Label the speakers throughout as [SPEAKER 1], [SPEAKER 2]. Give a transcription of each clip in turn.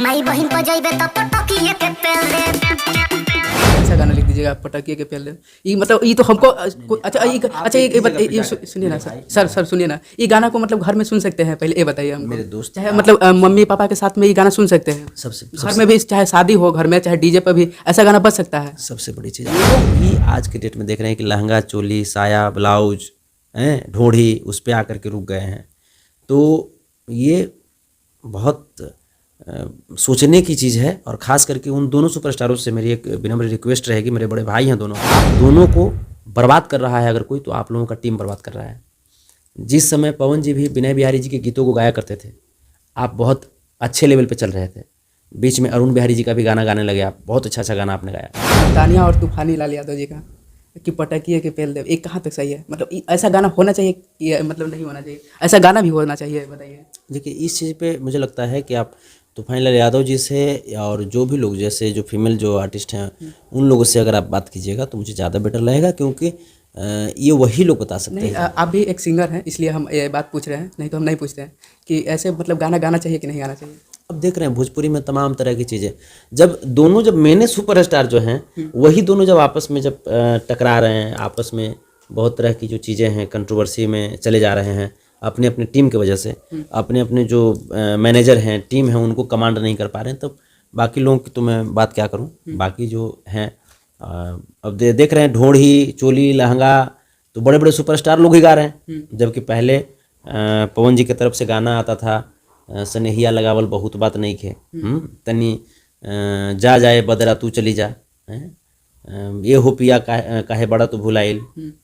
[SPEAKER 1] माई बहिन पर जइबे त पटकिए के पेल दे।
[SPEAKER 2] ऐसा गाना लिख दीजिएगा पटकिए के पेल दे। ये मतलब ये तो हमको सुनिए ना सर सुनिए ना, ये गाना को मतलब घर में सुन सकते हैं पहले ये बताइए हमको।
[SPEAKER 3] मेरे दोस्त
[SPEAKER 2] चाहे मतलब मम्मी पापा के साथ में ये गाना सुन सकते हैं घर में भी, चाहे शादी हो घर में, चाहे डीजे पर भी ऐसा गाना बज सकता है।
[SPEAKER 3] सबसे बड़ी चीज़ लोग भी आज के डेट में देख रहे हैं कि लहंगा चोली साया ब्लाउज ढोढ़ी उस पर आकर के रुक गए हैं। तो ये बहुत सोचने की चीज़ है। और ख़ास करके उन दोनों सुपरस्टारों से मेरी एक विनम्र रिक्वेस्ट रहेगी, मेरे बड़े भाई हैं दोनों, आप दोनों को बर्बाद कर रहा है अगर कोई, तो आप लोगों का टीम बर्बाद कर रहा है। जिस समय पवन जी भी विनय बिहारी जी के गीतों को गाया करते थे, आप बहुत अच्छे लेवल पे चल रहे थे। बीच में अरुण बिहारी जी का भी गाना गाने लगे आप, बहुत अच्छा गाना आपने गाया।
[SPEAKER 2] तानिया और तूफानी लाल यादव जी का कि पटकिए के पेल दे, एक कहाँ तक सही है? मतलब ऐसा गाना होना चाहिए कि मतलब नहीं होना चाहिए? ऐसा गाना भी होना चाहिए, बताइए।
[SPEAKER 3] देखिए इस चीज़ पे मुझे लगता है कि आप तूफानी लाल यादव जी से और जो भी लोग, जैसे जो फीमेल जो आर्टिस्ट हैं उन लोगों से अगर आप बात कीजिएगा तो मुझे ज़्यादा बेटर लगेगा, क्योंकि ये वही लोग बता सकते हैं।
[SPEAKER 2] आप भी एक सिंगर हैं इसलिए हम ये बात पूछ रहे हैं, नहीं तो हम नहीं पूछते हैं कि ऐसे मतलब गाना गाना चाहिए कि नहीं गाना चाहिए।
[SPEAKER 3] अब देख रहे हैं भोजपुरी में तमाम तरह की चीज़ें, जब मेने सुपरस्टार जो हैं वही दोनों जब आपस में जब टकरा रहे हैं, आपस में बहुत तरह की जो चीज़ें हैं कंट्रोवर्सी में चले जा रहे हैं अपने अपने टीम की वजह से, अपने अपने जो मैनेजर हैं टीम है उनको कमांड नहीं कर पा रहे हैं, तब बाकी लोगों की तो मैं बात क्या करूं। बाकी जो हैं अब देख रहे हैं ढोढ़ी चोली लहंगा तो बड़े बड़े सुपरस्टार लोग ही गा रहे हैं, जबकि पहले पवन जी की तरफ से गाना आता था सनेहिया लगावल बहुत बात नहीं खे, तनी जा जाए बदरा तू चली जा, ये हो पिया काहे बड़ा तू भुलाइल,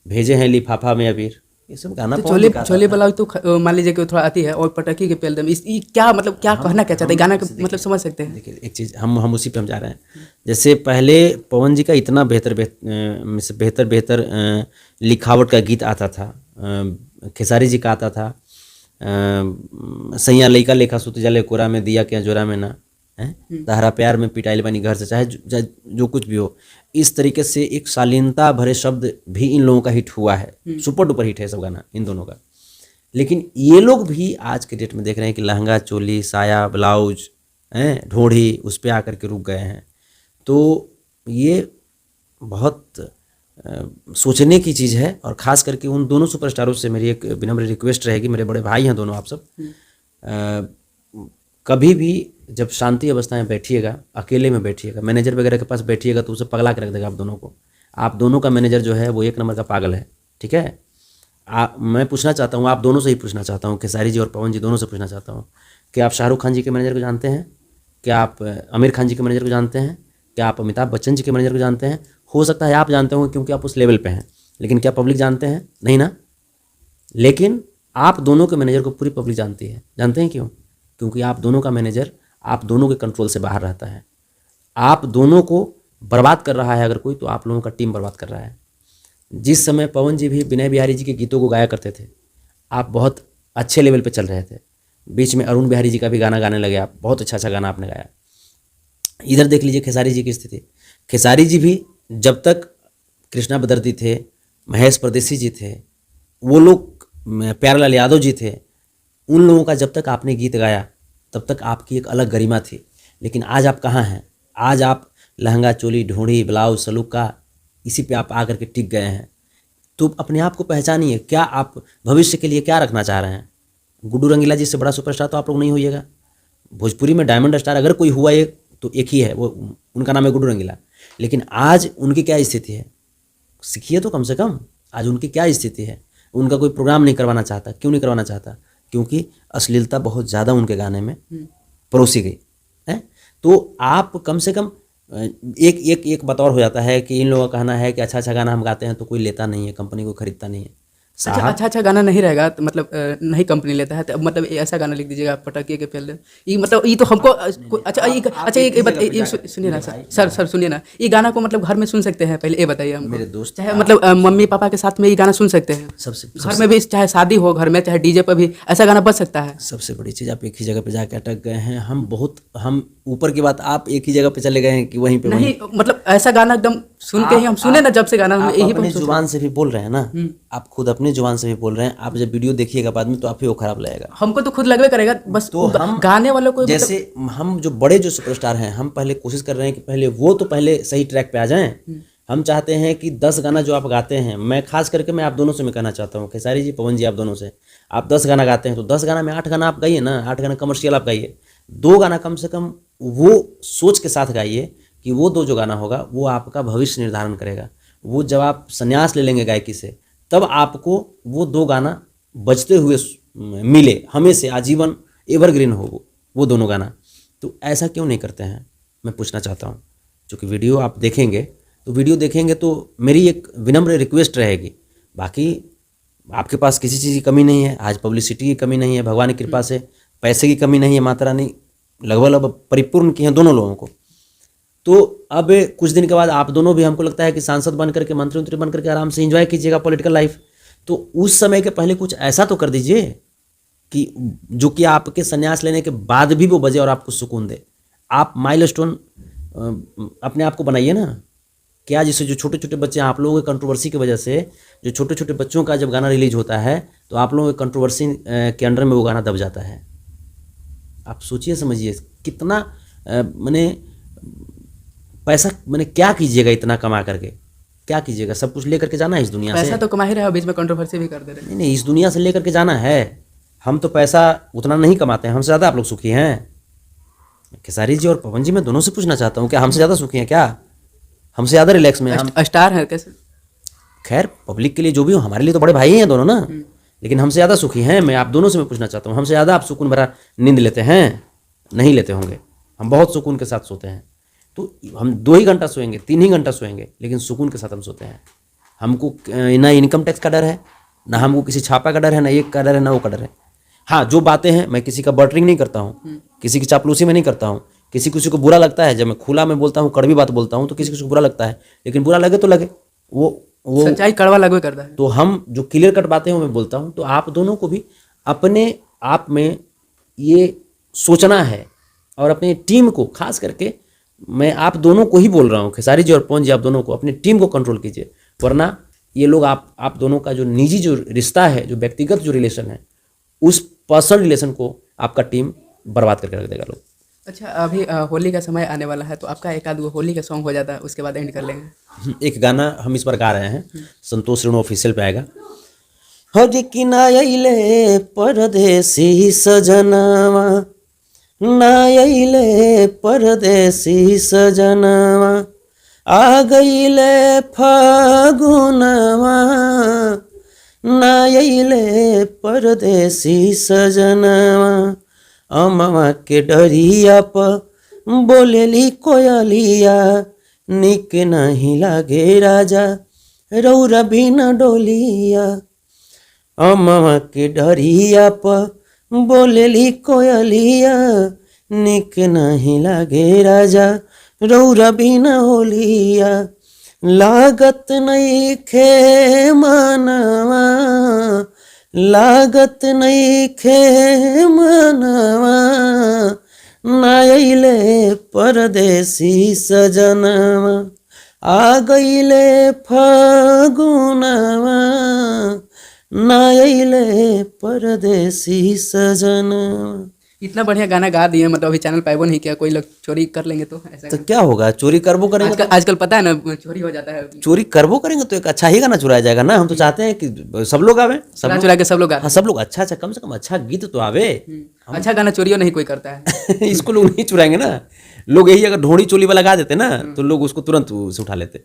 [SPEAKER 3] भेजे हैं लिफाफा में अबीर, ये सब गाना
[SPEAKER 2] तो चोले ब्लाउज तो मान लीजिए कि थोड़ा आती है, और पटकी के पेल दम क्या मतलब क्या कहना क्या चाहते हैं गाना का मतलब समझ सकते हैं।
[SPEAKER 3] देखिए एक चीज़ हम उसी पे हम जा रहे हैं। जैसे पहले पवन जी का इतना बेहतर लिखावट का गीत आता था, खेसारी जी का आता था सैया लइका लेखा सुत जाले कोरा में दिया क्या जोरा में ना है, तहरा प्यार में पिटाइल बनी घर से, चाहे जो कुछ भी हो, इस तरीके से एक शालीनता भरे शब्द भी इन लोगों का हिट हुआ है, सुपर डुपर हिट है सब गाना इन दोनों का। लेकिन ये लोग भी आज के डेट में देख रहे हैं कि लहंगा चोली साया ब्लाउज ढोढ़ी उस पर आकर के रुक गए हैं। तो ये बहुत सोचने की चीज़ है। और ख़ास करके उन दोनों सुपरस्टारों से मेरी एक विनम्र रिक्वेस्ट रहेगी, मेरे बड़े भाई हैं दोनों आप सब, कभी भी जब शांति अवस्था में बैठिएगा, अकेले में बैठिएगा, मैनेजर वगैरह के पास बैठिएगा तो उसे पगला के रख देगा आप दोनों को। आप दोनों का मैनेजर जो है वो एक नंबर का पागल है, ठीक है। मैं पूछना चाहता हूँ, आप दोनों से ही पूछना चाहता हूँ, खेसारी जी और पवन जी दोनों से पूछना चाहता हूँ कि आप शाहरुख खान जी के मैनेजर को जानते हैं? क्या आप आमिर खान जी के मैनेजर को जानते हैं? क्या आप अमिताभ बच्चन जी के मैनेजर को जानते हैं? हो सकता है आप जानते हो क्योंकि आप उस लेवल पे हैं, लेकिन क्या पब्लिक जानते हैं? नहीं ना। लेकिन आप दोनों के मैनेजर को पूरी पब्लिक जानती है। जानते हैं क्यों? क्योंकि आप दोनों का मैनेजर आप दोनों के कंट्रोल से बाहर रहता है। आप दोनों को बर्बाद कर रहा है अगर कोई, तो आप लोगों का टीम बर्बाद कर रहा है। जिस समय पवन जी भी विनय बिहारी जी के गीतों को गाया करते थे, आप बहुत अच्छे लेवल पे चल रहे थे। बीच में अरुण बिहारी जी का भी गाना गाने लगे आप, बहुत अच्छा गाना आपने गाया। इधर देख लीजिए खेसारी जी की स्थिति। खेसारी जी भी जब तक कृष्णा बदर्दी थे, महेश परदेसी जी थे, वो लोग प्यारेलाल यादव जी थे, उन लोगों का जब तक आपने गीत गाया तब तक आपकी एक अलग गरिमा थी। लेकिन आज आप कहाँ हैं? आज आप लहंगा चोली ढोढ़ी ब्लाउज सलूका इसी पे आप आकर के टिक गए हैं। तो अपने आप को पहचानिए, क्या आप भविष्य के लिए क्या रखना चाह रहे हैं? गुड्डू रंगीला जी से बड़ा सुपरस्टार तो आप लोग नहीं होइएगा। भोजपुरी में डायमंड स्टार अगर कोई हुआ एक तो एक ही है, वो उनका नाम है गुड्डू रंगीला। लेकिन आज उनकी क्या स्थिति है? सीखिए तो कम से कम, आज उनकी क्या स्थिति है? उनका कोई प्रोग्राम नहीं करवाना चाहता। क्यों नहीं करवाना चाहता? क्योंकि अश्लीलता बहुत ज़्यादा उनके गाने में परोसी गई है। तो आप कम से कम एक बतौर हो जाता है कि इन लोगों का कहना है कि अच्छा गाना हम गाते हैं तो कोई लेता नहीं है, कंपनी को खरीदता नहीं है।
[SPEAKER 2] अच्छा गाना नहीं रहेगा तो मतलब नहीं कंपनी लेता है, तो मतलब ऐसा गाना लिख दीजिएगा पटकिए के पेल दे। ये मतलब ये तो हमको सुनिए ना सर सुनिए ना, ये गाना को मतलब घर में सुन सकते हैं पहले ये बताइए हमको।
[SPEAKER 3] मेरे दोस्त
[SPEAKER 2] चाहे मतलब मम्मी पापा के साथ में ये गाना सुन सकते हैं घर में भी, चाहे शादी हो घर में, चाहे डीजे पर भी ऐसा गाना बज सकता है।
[SPEAKER 3] सबसे बड़ी चीज़ आप एक ही जगह पे जाके अटक गए हैं। हम ऊपर की बात, आप एक ही जगह पे चले गए हैं कि वहीं पे
[SPEAKER 2] नहीं, मतलब ऐसा गाना एकदम सुन के ही हम सुने ना जब से गाना हम
[SPEAKER 3] आप
[SPEAKER 2] यही
[SPEAKER 3] अपनी जुबान से भी बोल रहे हैं ना, आप खुद अपनी जुबान से भी बोल रहे हैं। आप जब वीडियो देखिएगा बाद में तो आप ही वो खराब लगेगा।
[SPEAKER 2] हमको तो खुद लगवे करेगा, बस
[SPEAKER 3] तो हम
[SPEAKER 2] गाने वालों को
[SPEAKER 3] जैसे हम जो बड़े जो सुपरस्टार हैं, हम पहले कोशिश कर रहे हैं कि पहले वो तो पहले सही ट्रैक पे आ जाएं। हम चाहते हैं कि 10 गाना जो आप गाते हैं, मैं खास करके मैं आप दोनों से मैं कहना चाहता हूँ, खेसारी जी, पवन जी, आप दोनों से, आप 10 गाना गाते हैं तो 10 गाना में 8 गाना आप गाइए ना, 8 गाना कमर्शियल आप गाइए, 2 गाना कम से कम वो सोच के साथ गाइए कि वो 2 जो गाना होगा वो आपका भविष्य निर्धारण करेगा। वो जब आप संन्यास ले लेंगे गायकी से, तब आपको वो 2 गाना बजते हुए मिले, हमेशा आजीवन एवरग्रीन हो वो दोनों गाना। तो ऐसा क्यों नहीं करते हैं, मैं पूछना चाहता हूँ। चूँकि वीडियो आप देखेंगे तो मेरी एक विनम्र रिक्वेस्ट रहेगी। बाकी आपके पास किसी चीज़ की कमी नहीं है, आज पब्लिसिटी की कमी नहीं है, भगवान की कृपा से पैसे की कमी नहीं है, माता रानी लगभग परिपूर्ण की हैं दोनों लोगों को। तो अब कुछ दिन के बाद आप दोनों भी, हमको लगता है कि सांसद बन करके, मंत्री बन करके आराम से एंजॉय कीजिएगा पॉलिटिकल लाइफ। तो उस समय के पहले कुछ ऐसा तो कर दीजिए कि जो कि आपके संन्यास लेने के बाद भी वो बजे और आपको सुकून दे। आप माइलस्टोन अपने आप को बनाइए ना। क्या जिससे जो छोटे छोटे बच्चे, आप लोगों की कंट्रोवर्सी की वजह से जो छोटे छोटे बच्चों का जब गाना रिलीज होता है तो आप लोगों की कंट्रोवर्सी के अंडर में वो गाना दब जाता है। आप सोचिए समझिए कितना मैंने पैसा, मैंने क्या कीजिएगा इतना कमा करके, क्या कीजिएगा? सब कुछ लेकर के जाना है इस दुनिया से।
[SPEAKER 2] पैसा तो कमा ही रहे हो, बीच में कंट्रोवर्सी भी कर दे रहे।
[SPEAKER 3] नहीं, इस दुनिया से लेकर के जाना है। हम तो पैसा उतना नहीं कमाते हैं, हमसे ज़्यादा आप लोग सुखी हैं। खेसारी जी और पवन जी, मैं दोनों से पूछना चाहता हूँ, क्या हमसे ज़्यादा सुखी हैं? क्या हमसे ज़्यादा रिलैक्स में हम
[SPEAKER 2] स्टार है कैसे?
[SPEAKER 3] खैर पब्लिक के लिए जो भी हो, हमारे लिए तो बड़े भाई हैं दोनों ना, लेकिन हमसे ज़्यादा सुखी हैं। मैं आप दोनों से मैं पूछना चाहता हूँ, हमसे ज़्यादा आप सुकून भरा नींद लेते हैं? नहीं लेते होंगे। हम बहुत सुकून के साथ सोते हैं। तो हम 2 ही घंटा सोएंगे, 3 ही घंटा सोएंगे, लेकिन सुकून के साथ हम सोते हैं। हमको ना इनकम टैक्स का डर है, ना हमको किसी छापा का डर है, ना एक का डर है, ना वो का डर है। हाँ, जो बातें हैं, मैं किसी का बर्टरिंग नहीं करता हूँ, किसी की चापलूसी में नहीं करता हूँ। किसी को बुरा लगता है जब मैं खुला में बोलता हूँ, कड़वी बात बोलता हूँ, तो किसी को बुरा लगता है, लेकिन बुरा लगे तो लगे, वो
[SPEAKER 2] सच्चाई कड़वा लगवे करता है।
[SPEAKER 3] तो हम जो क्लियर कट बातें हैं वो मैं बोलता हूँ। तो आप दोनों को भी अपने आप में ये सोचना है, और अपनी टीम को, खास करके मैं आप दोनों को ही बोल रहा हूँ, खेसारी जी और पवन जी, आप दोनों को अपनी टीम को कंट्रोल कीजिए, वरना ये लोग आप दोनों का जो निजी जो रिश्ता है, जो व्यक्तिगत जो रिलेशन है, उस पर्सनल रिलेशन को आपका टीम बर्बाद करके रख देगा लोग।
[SPEAKER 2] अच्छा, अभी होली का समय आने वाला है, तो आपका एक आध होली का सॉन्ग हो जाता है, उसके बाद एंड कर लेंगे।
[SPEAKER 3] एक गाना हम इस बार गा रहे हैं, संतोष रेणु ऑफिशियल पे आएगा। हर कि नायले परदेसी सजनवा, नायले परदेसी सजनवा, आ गईले फागुनवा, नायले परदेसी सजनवा, अमवा के डरिया प बोलेली कोयलिया, निक नहीं लागे राजा रौरा बिना डोलिया, अमवा के डरिया प बोलेली कोयलिया, निक नहीं लागे राजा रौरा बिना होलिया, लागत नहीं खे मनवा, लागत नहीं खे मनवा, नायले परदेसी सजनवा, आ गईले फागुनवा, नायले परदेसी सजनवा।
[SPEAKER 2] इतना बढ़िया गाना गा दिए, मतलब अभी चैनल पाइबो नहीं किया, कोई लोग चोरी कर लेंगे तो ऐसा।
[SPEAKER 3] तो क्या होगा, चोरी करबो करेंगे
[SPEAKER 2] आजकल पता है ना, चोरी हो जाता है।
[SPEAKER 3] चोरी करबो करेंगे तो एक अच्छा ही गाना चुराया जाएगा ना। हम तो चाहते हैं कि सब लोग आवे,
[SPEAKER 2] चुरा के सब लोग
[SPEAKER 3] हाँ, सब लोग अच्छा, कम से कम अच्छा गीत तो आवे।
[SPEAKER 2] अच्छा गाना चोरियो नहीं कोई करता है।
[SPEAKER 3] इसको लोग नहीं चुराएंगे ना। लोग यही अगर ढोड़ी चोली वाला गा देते ना, तो लोग उसको तुरंत उसे उठा लेते।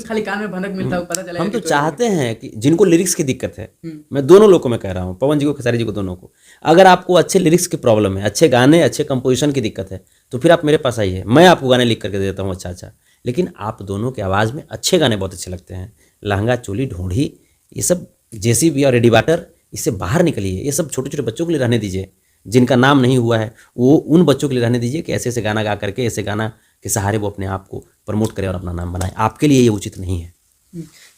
[SPEAKER 2] खाली कान में भनक मिलता है, पता चला।
[SPEAKER 3] हम तो चाहते हैं कि जिनको लिरिक्स की दिक्कत है, मैं दोनों लोग को मैं कह रहा हूँ, पवन जी को, खेसारी जी को, दोनों को, अगर आपको अच्छे लिरिक्स की प्रॉब्लम है, अच्छे गाने, अच्छे कंपोजिशन की दिक्कत है, तो फिर आप मेरे पास आइए, मैं आपको गाने लिख करके देता हूँ अच्छा। लेकिन आप दोनों की आवाज़ में अच्छे गाने बहुत अच्छे लगते हैं। लहंगा चोली ढूंढी, ये सब जेसीबी और रेडी वाटर, इससे बाहर निकलिए। ये सब छोटे छोटे बच्चों के लिए रहने दीजिए, जिनका नाम नहीं हुआ है, वो उन बच्चों के लिए रहने दीजिए कि ऐसे ऐसे गाना गा करके, ऐसे गाना के सहारे वो अपने आप को प्रमोट करें और अपना नाम बनाए। आपके लिए ये उचित नहीं है।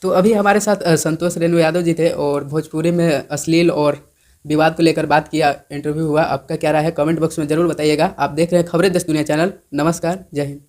[SPEAKER 2] तो अभी हमारे साथ संतोष रेणु यादव जी थे, और भोजपुरी में अश्लील और विवाद को लेकर बात किया, इंटरव्यू हुआ। आपका क्या राय है कमेंट बॉक्स में ज़रूर बताइएगा। आप देख रहे हैं खबरें देश दुनिया चैनल। नमस्कार, जय हिंद।